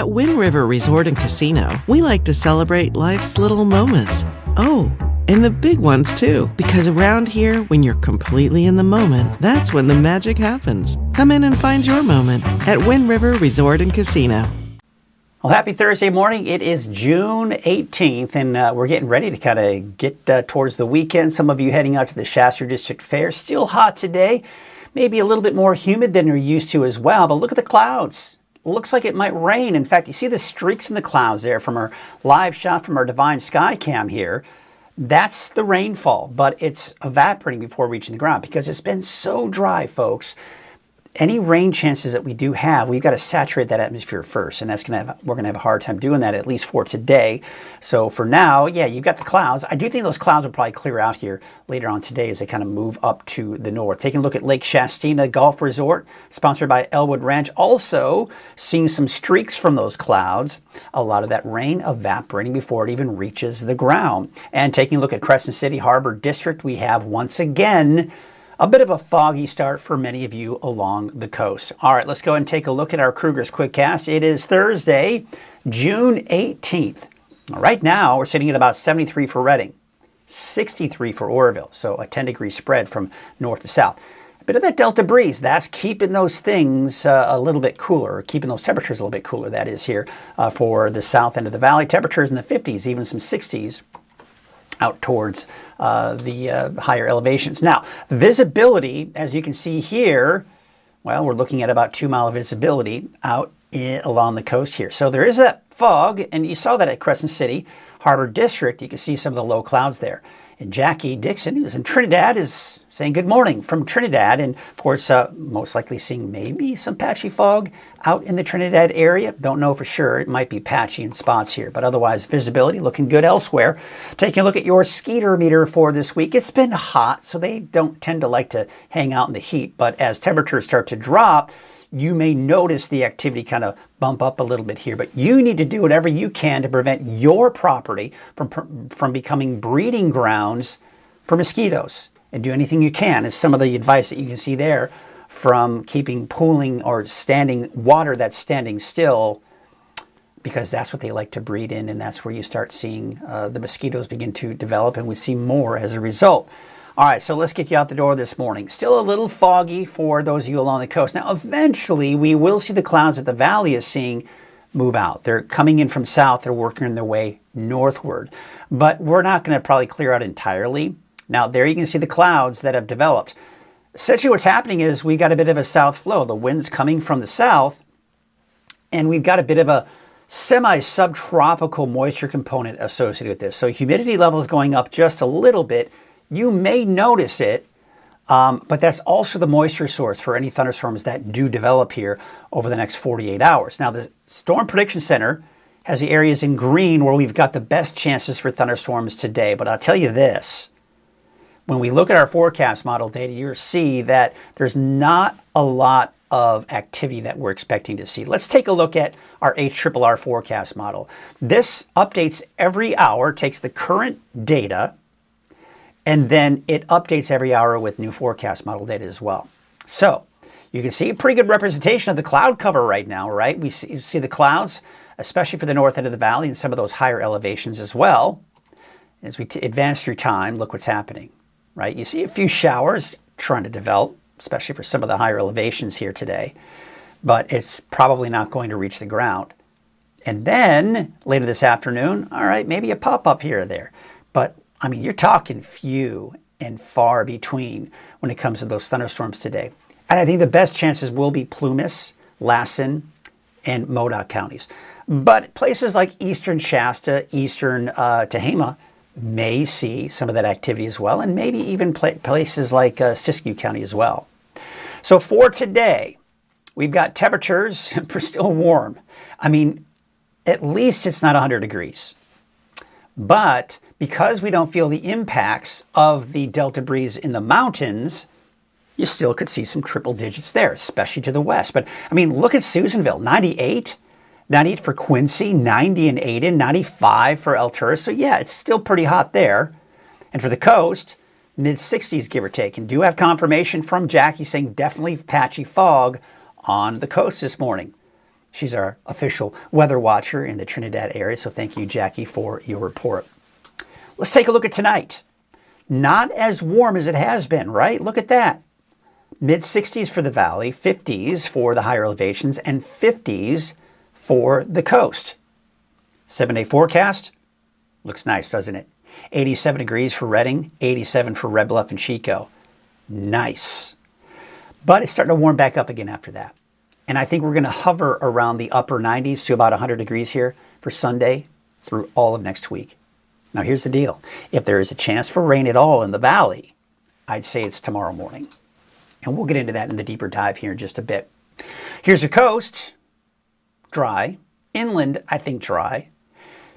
At Wind River Resort and Casino, we like to celebrate life's little moments. Oh, and the big ones too, because around here, when you're completely in the moment, that's when the magic happens. Come in and find your moment at Wind River Resort and Casino. Well, happy Thursday morning. It is June 18th, and we're getting ready to kind of get towards the weekend. Some of you heading out to the Shasta District Fair. Still hot today, maybe a little bit more humid than you're used to as well, but look at the clouds. Looks like it might rain. In fact, you see the streaks in the clouds there from our live shot from our Divine Sky Cam here. That's the rainfall, but it's evaporating before reaching the ground because it's been so dry, folks. Any rain chances that we do have, we've got to saturate that atmosphere first, and we're gonna have a hard time doing that, at least for today. So for now, yeah, you've got the clouds. I do think those clouds will probably clear out here later on today as they kind of move up to the north. Taking a look at Lake Shastina Golf Resort, sponsored by Elwood Ranch. Also seeing some streaks from those clouds. A lot of that rain evaporating before it even reaches the ground. And taking a look at Crescent City Harbor District, we have once again a bit of a foggy start for many of you along the coast. All right, let's go and take a look at our Krueger's Quickcast. It is Thursday, June 18th. Right now, we're sitting at about 73 for Redding, 63 for Oroville, so a 10-degree spread from north to south. A bit of that Delta breeze, that's keeping those things a little bit cooler, keeping those temperatures a little bit cooler, that is here for the south end of the valley. Temperatures in the 50s, even some 60s. Out towards the higher elevations. Now, visibility, as you can see here, well, we're looking at about 2-mile visibility out along the coast here. So there is that fog, and you saw that at Crescent City Harbor District. You can see some of the low clouds there. And Jackie Dixon, who's in Trinidad, is saying good morning from Trinidad. And of course, most likely seeing maybe some patchy fog out in the Trinidad area. Don't know for sure. It might be patchy in spots here, but otherwise visibility looking good elsewhere. Taking a look at your skeeter meter for this week. It's been hot, so they don't tend to like to hang out in the heat. But as temperatures start to drop, you may notice the activity kind of bump up a little bit here, but you need to do whatever you can to prevent your property from becoming breeding grounds for mosquitoes, and do anything you can. Is some of the advice that you can see there from keeping pooling or standing water that's standing still, because that's what they like to breed in, and that's where you start seeing the mosquitoes begin to develop, and we see more as a result. All right, so let's get you out the door this morning. Still a little foggy for those of you along the coast. Now, eventually, we will see the clouds that the valley is seeing move out. They're coming in from south. They're working their way northward. But we're not going to probably clear out entirely. Now, there you can see the clouds that have developed. Essentially, what's happening is we got a bit of a south flow. The wind's coming from the south, and we've got a bit of a semi-subtropical moisture component associated with this. So humidity levels going up just a little bit. You may notice it, but that's also the moisture source for any thunderstorms that do develop here over the next 48 hours. Now, the Storm Prediction Center has the areas in green where we've got the best chances for thunderstorms today. But I'll tell you this, when we look at our forecast model data, you'll see that there's not a lot of activity that we're expecting to see. Let's take a look at our HRRR forecast model. This updates every hour, takes the current data, and then it updates every hour with new forecast model data as well. So you can see a pretty good representation of the cloud cover right now, right? You see the clouds, especially for the north end of the valley and some of those higher elevations as well. As we advance through time, look what's happening, right? You see a few showers trying to develop, especially for some of the higher elevations here today, but it's probably not going to reach the ground. And then later this afternoon, all right, maybe a pop-up here or there. But I mean, you're talking few and far between when it comes to those thunderstorms today. And I think the best chances will be Plumas, Lassen, and Modoc counties. But places like eastern Shasta, eastern Tehama may see some of that activity as well, and maybe even places like Siskiyou County as well. So for today, we've got temperatures still warm. I mean, at least it's not 100 degrees. But because we don't feel the impacts of the Delta breeze in the mountains, you still could see some triple digits there, especially to the west. But I mean, look at Susanville, 98 for Quincy, 90 in Aden, 95 for Altura. So yeah, it's still pretty hot there. And for the coast, mid-60s, give or take. And do have confirmation from Jackie saying definitely patchy fog on the coast this morning. She's our official weather watcher in the Trinidad area, so thank you, Jackie, for your report. Let's take a look at tonight. Not as warm as it has been, right? Look at that. Mid-60s for the valley, 50s for the higher elevations, and 50s for the coast. 7-day forecast. Looks nice, doesn't it? 87 degrees for Redding, 87 for Red Bluff and Chico. Nice. But it's starting to warm back up again after that. And I think we're going to hover around the upper 90s to about 100 degrees here for Sunday through all of next week. Now here's the deal. If there is a chance for rain at all in the valley, I'd say it's tomorrow morning. And we'll get into that in the deeper dive here in just a bit. Here's the coast. Dry. Inland, I think dry.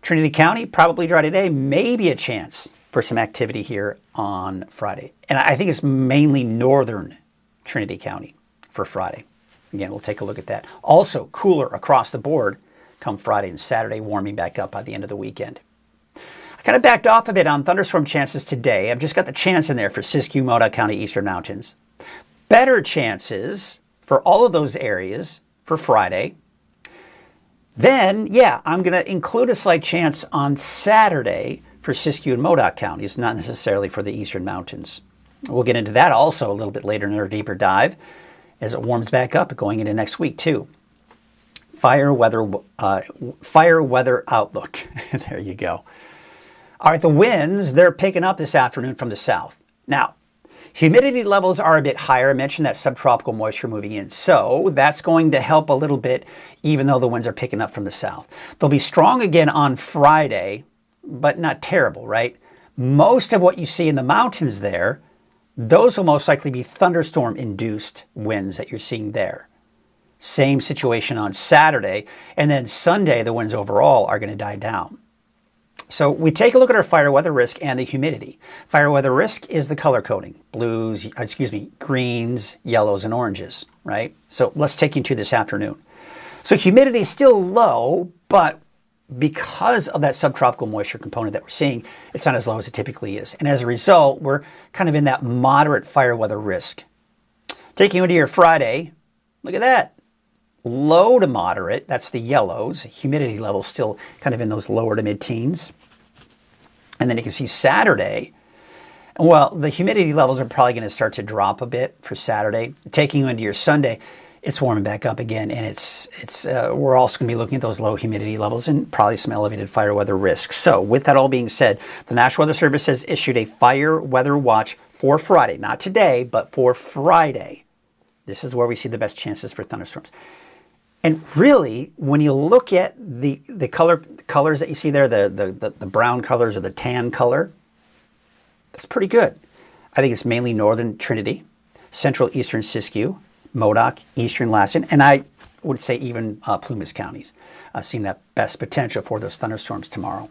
Trinity County, probably dry today. Maybe a chance for some activity here on Friday. And I think it's mainly northern Trinity County for Friday. Again, we'll take a look at that. Also, cooler across the board come Friday and Saturday, warming back up by the end of the weekend. I kind of backed off a bit on thunderstorm chances today. I've just got the chance in there for Siskiyou, Modoc County, Eastern Mountains. Better chances for all of those areas for Friday. Then, yeah, I'm going to include a slight chance on Saturday for Siskiyou and Modoc counties, not necessarily for the Eastern Mountains. We'll get into that also a little bit later in our deeper dive as it warms back up going into next week too. Fire weather outlook. There you go. All right, the winds, they're picking up this afternoon from the south. Now, humidity levels are a bit higher. I mentioned that subtropical moisture moving in. So that's going to help a little bit, even though the winds are picking up from the south. They'll be strong again on Friday, but not terrible, right? Most of what you see in the mountains there, those will most likely be thunderstorm-induced winds that you're seeing there. Same situation on Saturday, and then Sunday, the winds overall are going to die down. So we take a look at our fire weather risk and the humidity. Fire weather risk is the color coding, greens, yellows, and oranges, right? So let's take you to this afternoon. So humidity is still low, but because of that subtropical moisture component that we're seeing, it's not as low as it typically is. And as a result, we're kind of in that moderate fire weather risk. Taking you into your Friday, look at that. Low to moderate, that's the yellows. Humidity levels still kind of in those lower to mid-teens. And then you can see Saturday, well, the humidity levels are probably going to start to drop a bit for Saturday. Taking you into your Sunday, it's warming back up again, and we're also going to be looking at those low humidity levels and probably some elevated fire weather risks. So with that all being said, the National Weather Service has issued a fire weather watch for Friday, not today, but for Friday. This is where we see the best chances for thunderstorms. And really, when you look at the colors that you see there, the brown colors or the tan color, that's pretty good. I think it's mainly northern Trinity, central eastern Siskiyou, Modoc, eastern Lassen, and I would say even Plumas counties, seeing that best potential for those thunderstorms tomorrow.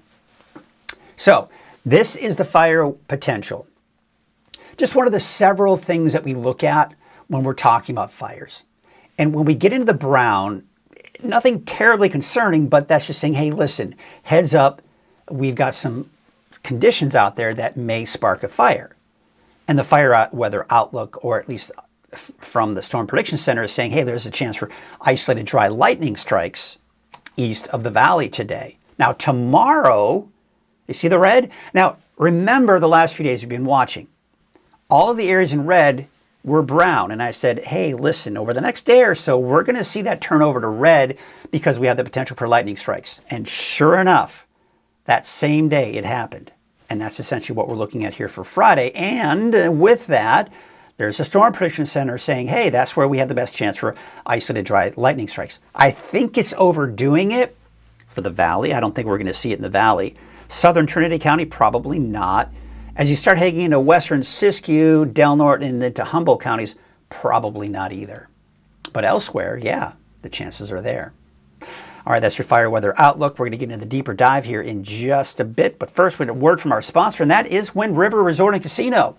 So this is the fire potential. Just one of the several things that we look at when we're talking about fires. And when we get into the brown, nothing terribly concerning, but that's just saying, hey, listen, heads up, we've got some conditions out there that may spark a fire. And the fire weather outlook, or at least from the Storm Prediction Center, is saying, hey, there's a chance for isolated dry lightning strikes east of the valley today. Now, tomorrow, you see the red? Now, remember the last few days you've been watching. All of the areas in red were brown, and I said, hey, listen, over the next day or so, we're going to see that turn over to red because we have the potential for lightning strikes. And sure enough, that same day it happened. And that's essentially what we're looking at here for Friday. And with that, there's a Storm Prediction Center saying, hey, that's where we have the best chance for isolated dry lightning strikes. I think it's overdoing it for the valley. I don't think we're going to see it in the valley. Southern Trinity County, probably not. As you start heading into western Siskiyou, Del Norte, and into Humboldt counties, probably not either. But elsewhere, yeah, the chances are there. All right, that's your fire weather outlook. We're going to get into the deeper dive here in just a bit. But first, we have a word from our sponsor, and that is Wind River Resort and Casino.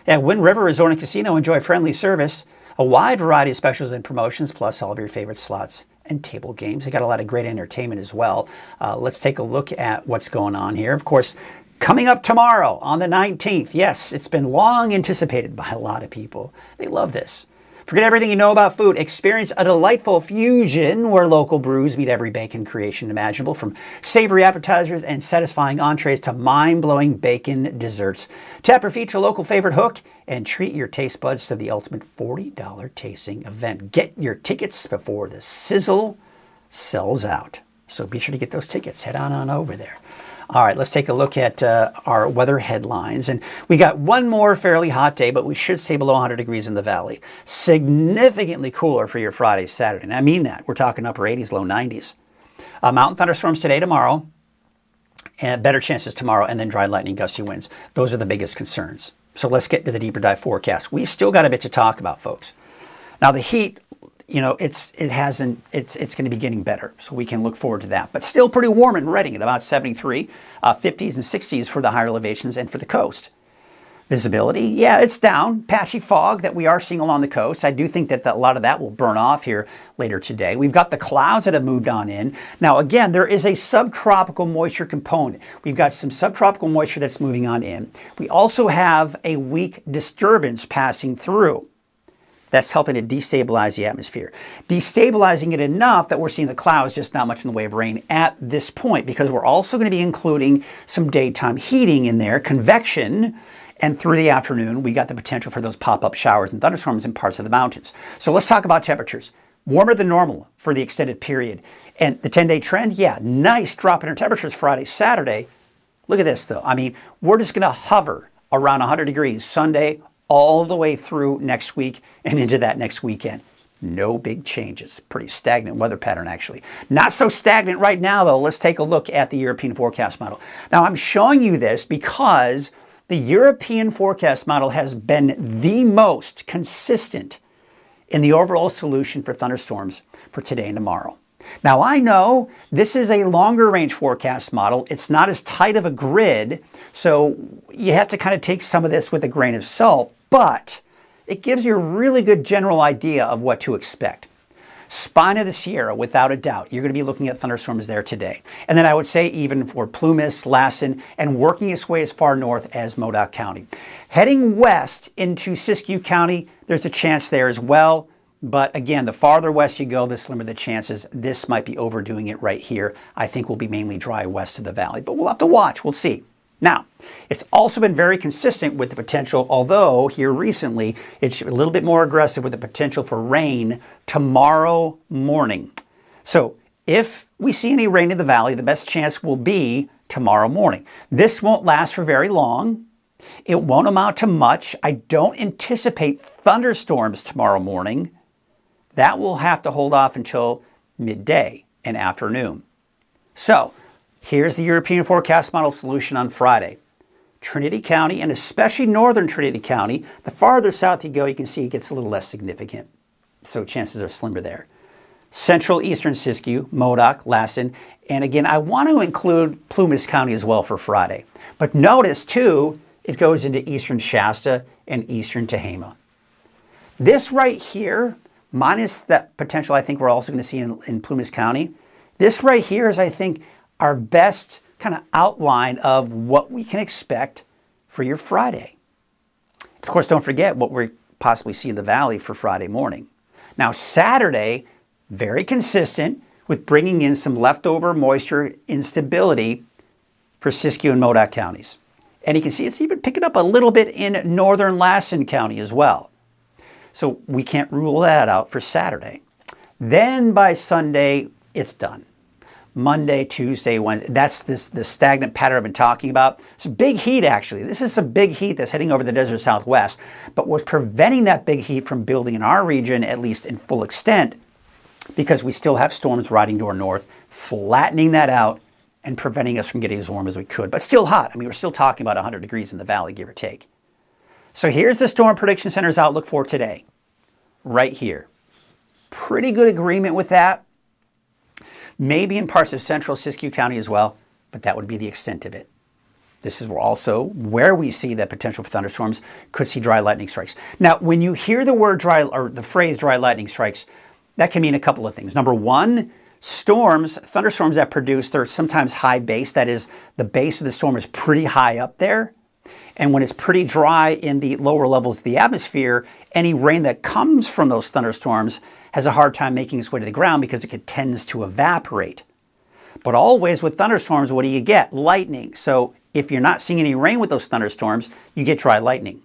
At Wind River Resort and Casino, enjoy friendly service, a wide variety of specials and promotions, plus all of your favorite slots and table games. They got a lot of great entertainment as well. Let's take a look at what's going on here. Of course, coming up tomorrow on the 19th, yes, it's been long anticipated by a lot of people. They love this. Forget everything you know about food. Experience a delightful fusion where local brews meet every bacon creation imaginable, from savory appetizers and satisfying entrees to mind-blowing bacon desserts. Tap your feet to a local favorite hook and treat your taste buds to the ultimate $40 tasting event. Get your tickets before the sizzle sells out. So be sure to get those tickets. Head on over there. All right, let's take a look at our weather headlines. And we got one more fairly hot day, but we should stay below 100 degrees in the valley. Significantly cooler for your Friday, Saturday. And I mean that. We're talking upper 80s, low 90s. Mountain thunderstorms today, tomorrow, and better chances tomorrow, and then dry lightning, gusty winds. Those are the biggest concerns. So let's get to the deeper dive forecast. We've still got a bit to talk about, folks. Now, the heat, you know, it's going to be getting better, so we can look forward to that. But still pretty warm in Redding at about 73, 50s and 60s for the higher elevations and for the coast. Visibility, yeah, it's down. Patchy fog that we are seeing along the coast. I do think that a lot of that will burn off here later today. We've got the clouds that have moved on in. Now, again, there is a subtropical moisture component. We've got some subtropical moisture that's moving on in. We also have a weak disturbance passing through. That's helping to destabilize the atmosphere. Destabilizing it enough that we're seeing the clouds, just not much in the way of rain at this point, because we're also going to be including some daytime heating in there, convection, and through the afternoon, we got the potential for those pop-up showers and thunderstorms in parts of the mountains. So let's talk about temperatures. Warmer than normal for the extended period. And the 10-day trend, yeah, nice drop in our temperatures Friday, Saturday. Look at this, though. I mean, we're just going to hover around 100 degrees Sunday, all the way through next week and into that next weekend. No big changes. Pretty stagnant weather pattern, actually. Not so stagnant right now, though. Let's take a look at the European forecast model. Now, I'm showing you this because the European forecast model has been the most consistent in the overall solution for thunderstorms for today and tomorrow. Now, I know this is a longer range forecast model. It's not as tight of a grid, so you have to kind of take some of this with a grain of salt, but it gives you a really good general idea of what to expect. Spine of the Sierra, without a doubt, you're going to be looking at thunderstorms there today. And then I would say even for Plumas, Lassen, and working its way as far north as Modoc County. Heading west into Siskiyou County, there's a chance there as well. But again, the farther west you go, the slimmer the chances. This might be overdoing it right here. I think we'll be mainly dry west of the valley, but we'll have to watch. We'll see. Now, it's also been very consistent with the potential, although here recently, it's a little bit more aggressive with the potential for rain tomorrow morning. So if we see any rain in the valley, the best chance will be tomorrow morning. This won't last for very long. It won't amount to much. I don't anticipate thunderstorms tomorrow morning. That will have to hold off until midday and afternoon. So here's the European forecast model solution on Friday. Trinity County, and especially northern Trinity County, the farther south you go, you can see it gets a little less significant. So chances are slimmer there. Central eastern Siskiyou, Modoc, Lassen, and again, I want to include Plumas County as well for Friday. But notice too, it goes into eastern Shasta and eastern Tehama. This right here, minus that potential I think we're also going to see in Plumas County, this right here is, I think, our best kind of outline of what we can expect for your Friday. Of course, don't forget what we possibly see in the valley for Friday morning. Now, Saturday, very consistent with bringing in some leftover moisture instability for Siskiyou and Modoc counties. And you can see it's even picking up a little bit in northern Lassen County as well. So we can't rule that out for Saturday. Then by Sunday, it's done. Monday, Tuesday, Wednesday, that's the stagnant pattern I've been talking about. It's big heat, actually. This is some big heat that's heading over the desert southwest. But what's preventing that big heat from building in our region, at least in full extent, because we still have storms riding to our north, flattening that out and preventing us from getting as warm as we could. But still hot. I mean, we're still talking about 100 degrees in the valley, give or take. So here's the Storm Prediction Center's outlook for today, right here. Pretty good agreement with that. Maybe in parts of central Siskiyou County as well, but that would be the extent of it. This is also where we see that potential for thunderstorms, could see dry lightning strikes. Now, when you hear the word dry, or the phrase dry lightning strikes, that can mean a couple of things. Number one, thunderstorms that produce, they're sometimes high base. That is, the base of the storm is pretty high up there. And when it's pretty dry in the lower levels of the atmosphere, any rain that comes from those thunderstorms has a hard time making its way to the ground because it tends to evaporate. But always with thunderstorms, what do you get? Lightning. So if you're not seeing any rain with those thunderstorms, you get dry lightning.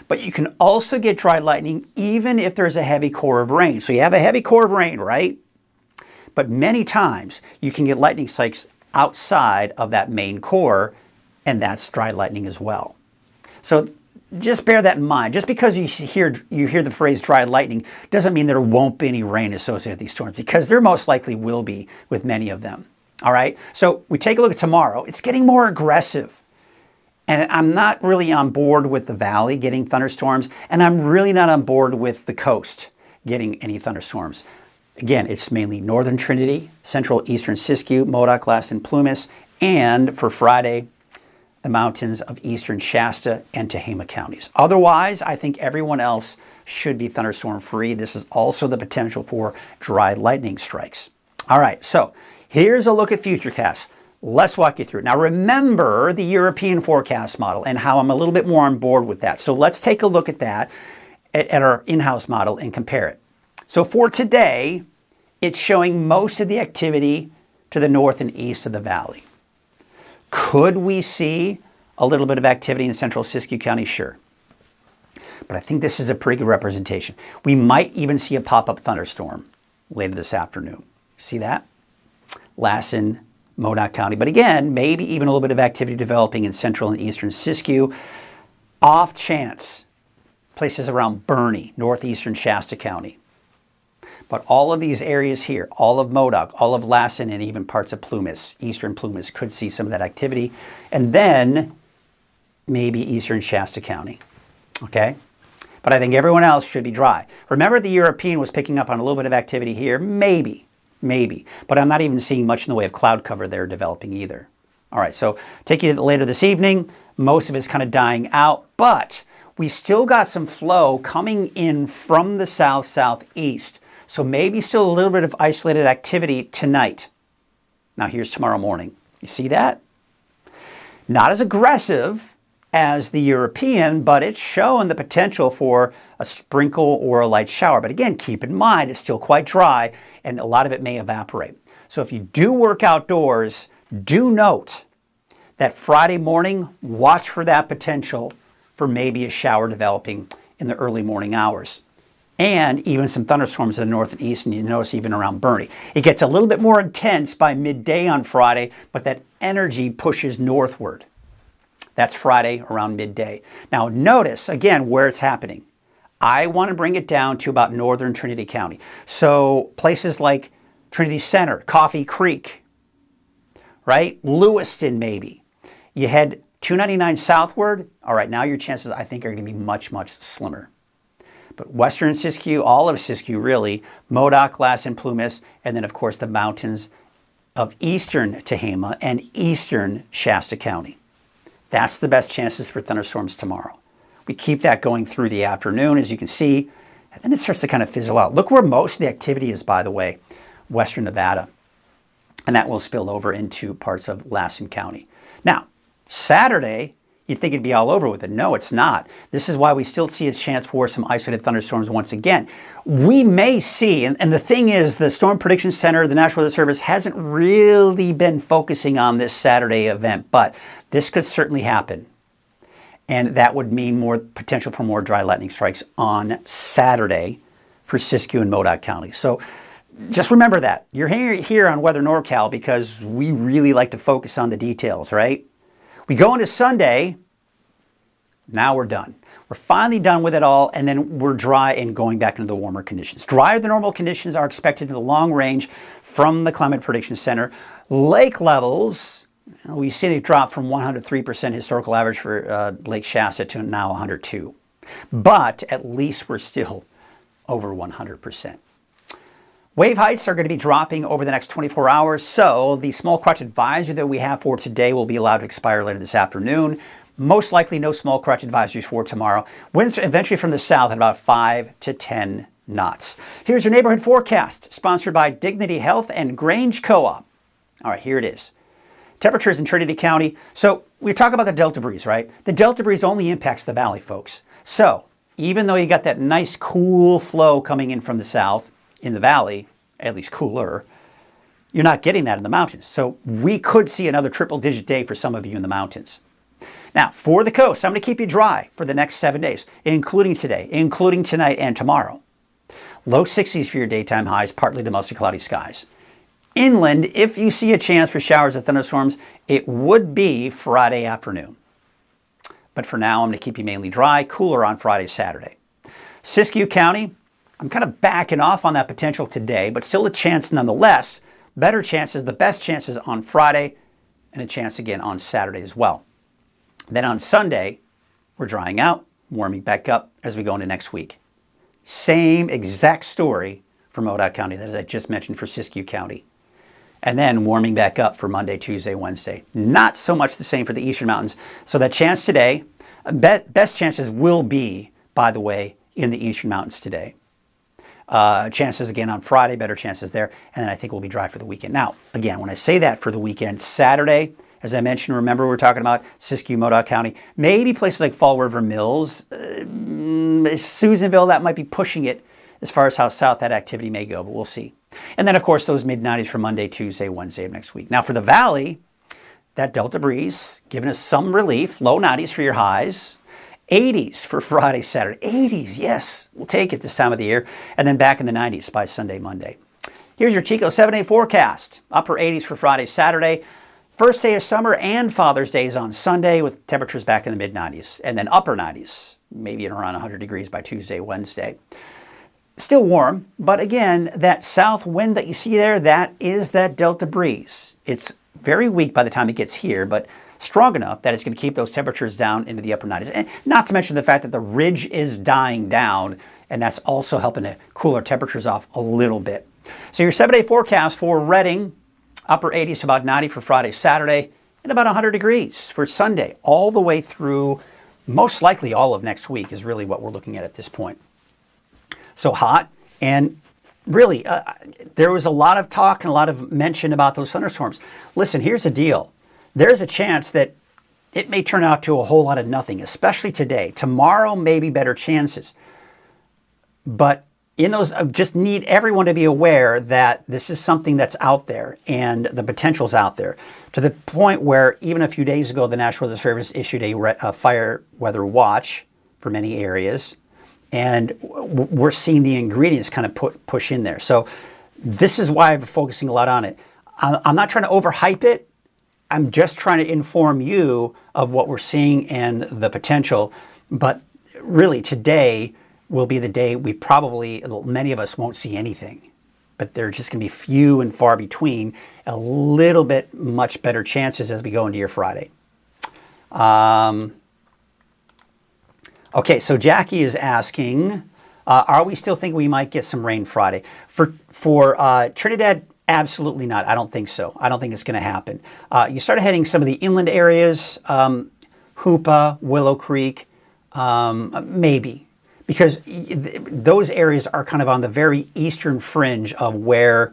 But you can also get dry lightning even if there's a heavy core of rain. So you have a heavy core of rain, right? But many times you can get lightning strikes outside of that main core, and that's dry lightning as well. So just bear that in mind. Just because you hear the phrase dry lightning doesn't mean there won't be any rain associated with these storms, because there most likely will be with many of them. All right, so we take a look at tomorrow. It's getting more aggressive. And I'm not really on board with the valley getting thunderstorms, and I'm really not on board with the coast getting any thunderstorms. Again, it's mainly northern Trinity, central eastern Siskiyou, Modoc, Lassen, Plumas, and for Friday, the mountains of eastern Shasta and Tehama counties. Otherwise, I think everyone else should be thunderstorm free. This is also the potential for dry lightning strikes. All right, so here's a look at Futurecast. Let's walk you through it. Now remember the European forecast model and how I'm a little bit more on board with that. So let's take a look at that, at our in-house model, and compare it. So for today, it's showing most of the activity to the north and east of the valley. Could we see a little bit of activity in central Siskiyou County? Sure. But I think this is a pretty good representation. We might even see a pop-up thunderstorm later this afternoon. See that? Lassen, Modoc County. But again, maybe even a little bit of activity developing in central and eastern Siskiyou. Off chance, places around Bernie, northeastern Shasta County. But all of these areas here, all of Modoc, all of Lassen, and even parts of Plumas, eastern Plumas, could see some of that activity. And then maybe eastern Shasta County. Okay? But I think everyone else should be dry. Remember, the European was picking up on a little bit of activity here. Maybe. But I'm not even seeing much in the way of cloud cover there developing either. All right, so take you to later this evening. Most of it's kind of dying out, but we still got some flow coming in from the south-southeast. So maybe still a little bit of isolated activity tonight. Now here's tomorrow morning. You see that? Not as aggressive as the European, but it's showing the potential for a sprinkle or a light shower. But again, keep in mind, it's still quite dry and a lot of it may evaporate. So if you do work outdoors, do note that Friday morning, watch for that potential for maybe a shower developing in the early morning hours. And even some thunderstorms in the north and east, and you notice even around Bernie. It gets a little bit more intense by midday on Friday, but that energy pushes northward. That's Friday around midday. Now notice, again, where it's happening. I want to bring it down to about northern Trinity County. So places like Trinity Center, Coffee Creek, right? Lewiston maybe. You head 299 southward. All right, now your chances, I think, are going to be much, much slimmer. But western Siskiyou, all of Siskiyou really, Modoc, Lassen, Plumas, and then of course the mountains of eastern Tehama and eastern Shasta County. That's the best chances for thunderstorms tomorrow. We keep that going through the afternoon, as you can see, and then it starts to kind of fizzle out. Look where most of the activity is, by the way, western Nevada. And that will spill over into parts of Lassen County. Now, Saturday, you'd think it'd be all over with it. No, it's not. This is why we still see a chance for some isolated thunderstorms once again. We may see, and the thing is, the Storm Prediction Center, the National Weather Service, hasn't really been focusing on this Saturday event, but this could certainly happen. And that would mean more potential for more dry lightning strikes on Saturday for Siskiyou and Modoc County. So just remember that. You're here on Weather NorCal because we really like to focus on the details, right? We go into Sunday, now we're done. We're finally done with it all, and then we're dry and going back into the warmer conditions. Drier than normal conditions are expected in the long range from the Climate Prediction Center. Lake levels, we see they drop from 103% historical average for Lake Shasta to now 102. But at least we're still over 100%. Wave heights are going to be dropping over the next 24 hours, so the small craft advisory that we have for today will be allowed to expire later this afternoon. Most likely no small craft advisories for tomorrow. Winds eventually from the south at about 5 to 10 knots. Here's your neighborhood forecast, sponsored by Dignity Health and Grange Co-op. All right, here it is. Temperatures in Trinity County. So we talk about the Delta breeze, right? The Delta breeze only impacts the valley, folks. So even though you got that nice cool flow coming in from the south in the valley, at least cooler, you're not getting that in the mountains. So we could see another triple-digit day for some of you in the mountains. Now, for the coast, I'm going to keep you dry for the next 7 days, including today, including tonight and tomorrow. Low 60s for your daytime highs, partly to mostly cloudy skies. Inland, if you see a chance for showers or thunderstorms, it would be Friday afternoon. But for now, I'm going to keep you mainly dry, cooler on Friday, Saturday. Siskiyou County, I'm kind of backing off on that potential today, but still a chance nonetheless. Better chances, the best chances on Friday, and a chance again on Saturday as well. Then on Sunday, we're drying out, warming back up as we go into next week. Same exact story for Modoc County that I just mentioned for Siskiyou County. And then warming back up for Monday, Tuesday, Wednesday. Not so much the same for the Eastern Mountains. So that chance today, best chances will be, by the way, in the Eastern Mountains today. Chances again on Friday, better chances there. And then I think we'll be dry for the weekend. Now, again, when I say that for the weekend, Saturday, as I mentioned, remember we're talking about Siskiyou, Modoc County, maybe places like Fall River Mills, Susanville, that might be pushing it as far as how south that activity may go, but we'll see. And then, of course, those mid-90s for Monday, Tuesday, Wednesday of next week. Now, for the valley, that Delta breeze giving us some relief, low 90s for your highs, 80s for Friday, Saturday. 80s, yes, we'll take it this time of the year. And then back in the 90s by Sunday, Monday. Here's your Chico 7-day forecast. Upper 80s for Friday, Saturday. First day of summer and Father's Day is on Sunday with temperatures back in the mid-90s. And then upper 90s, maybe around 100 degrees by Tuesday, Wednesday. Still warm, but again, that south wind that you see there, that is that Delta breeze. It's very weak by the time it gets here, but strong enough that it's going to keep those temperatures down into the upper 90s. And not to mention the fact that the ridge is dying down, and that's also helping to cool our temperatures off a little bit. So your 7-day forecast for Redding, upper 80s to about 90 for Friday, Saturday, and about 100 degrees for Sunday, all the way through, most likely all of next week is really what we're looking at this point. So hot, and really, there was a lot of talk and a lot of mention about those thunderstorms. Listen, here's the deal. There's a chance that it may turn out to a whole lot of nothing, especially today. Tomorrow, maybe better chances. But in those, I just need everyone to be aware that this is something that's out there and the potential's out there, to the point where even a few days ago, the National Weather Service issued a fire weather watch for many areas. And we're seeing the ingredients kind of push in there. So this is why I'm focusing a lot on it. I'm not trying to overhype it. I'm just trying to inform you of what we're seeing and the potential. But really, today will be the day many of us won't see anything. But they're just going to be few and far between. A little bit much better chances as we go into your Friday. Okay, so Jackie is asking, are we still thinking we might get some rain Friday? For Trinidad, absolutely not. I don't think so. I don't think it's going to happen. You start heading some of the inland areas, Hoopa, Willow Creek, maybe. Because those areas are kind of on the very eastern fringe of where,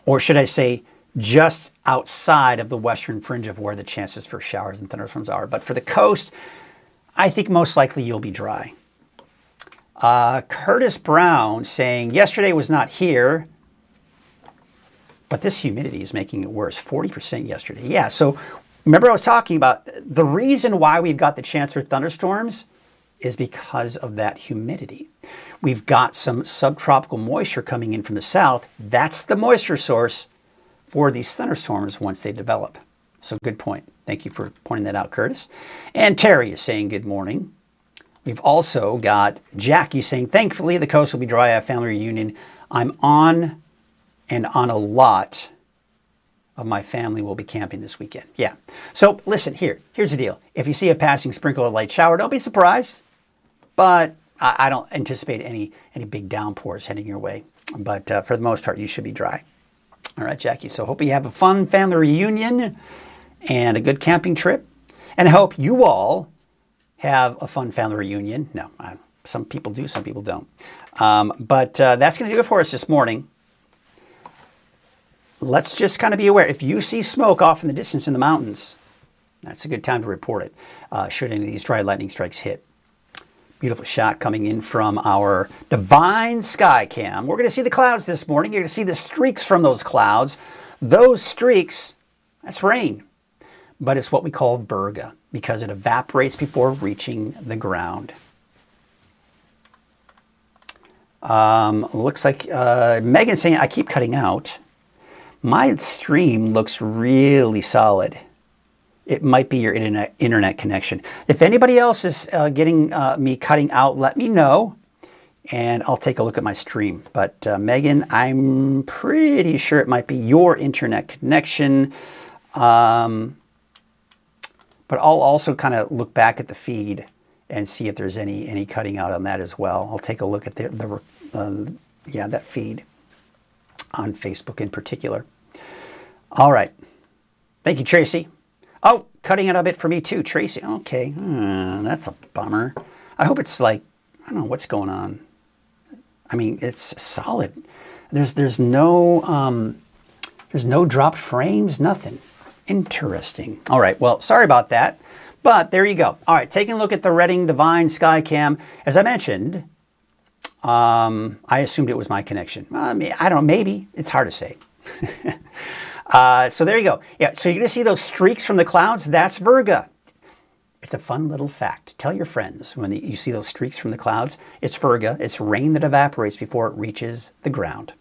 or should I say, just outside of the western fringe of where the chances for showers and thunderstorms are. But for the coast, I think most likely you'll be dry. Curtis Brown saying, yesterday was not here, but this humidity is making it worse. 40% yesterday. Yeah, so remember I was talking about the reason why we've got the chance for thunderstorms is because of that humidity. We've got some subtropical moisture coming in from the south. That's the moisture source for these thunderstorms once they develop. So good point. Thank you for pointing that out, Curtis. And Terry is saying good morning. We've also got Jackie saying, thankfully the coast will be dry. I have family reunion. I'm on a lot of my family will be camping this weekend. Yeah. So listen, here's the deal. If you see a passing sprinkle or light shower, don't be surprised. But I don't anticipate any big downpours heading your way. But for the most part, you should be dry. All right, Jackie. So hope you have a fun family reunion and a good camping trip. And I hope you all have a fun family reunion. No, some people do, some people don't. But that's going to do it for us this morning. Let's just kind of be aware. If you see smoke off in the distance in the mountains, That's a good time to report it, should any of these dry lightning strikes hit. Beautiful shot coming in from our Divine Sky Cam. We're going to see the clouds this morning. You're going to see the streaks from those clouds. Those streaks, that's rain. But it's what we call virga because it evaporates before reaching the ground. Looks like Megan's saying I keep cutting out. My stream looks really solid. It might be your internet connection. If anybody else is getting me cutting out, let me know, and I'll take a look at my stream. But Megan, I'm pretty sure it might be your internet connection. But I'll also kind of look back at the feed and see if there's any cutting out on that as well. I'll take a look at that feed on Facebook in particular. All right. Thank you, Tracy. Oh, cutting it a bit for me too, Tracy. Okay, that's a bummer. I hope it's like, I don't know what's going on. I mean, it's solid. There's no dropped frames, nothing. Interesting. All right, well, sorry about that, but there you go. All right, taking a look at the Reading Divine Sky Cam. As I mentioned, I assumed it was my connection. I don't know, maybe. It's hard to say. So there you go. Yeah, so you're going to see those streaks from the clouds. That's virga. It's a fun little fact. Tell your friends when you see those streaks from the clouds. It's virga. It's rain that evaporates before it reaches the ground.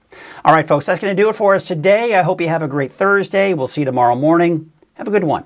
All right, folks, that's going to do it for us today. I hope you have a great Thursday. We'll see you tomorrow morning. Have a good one.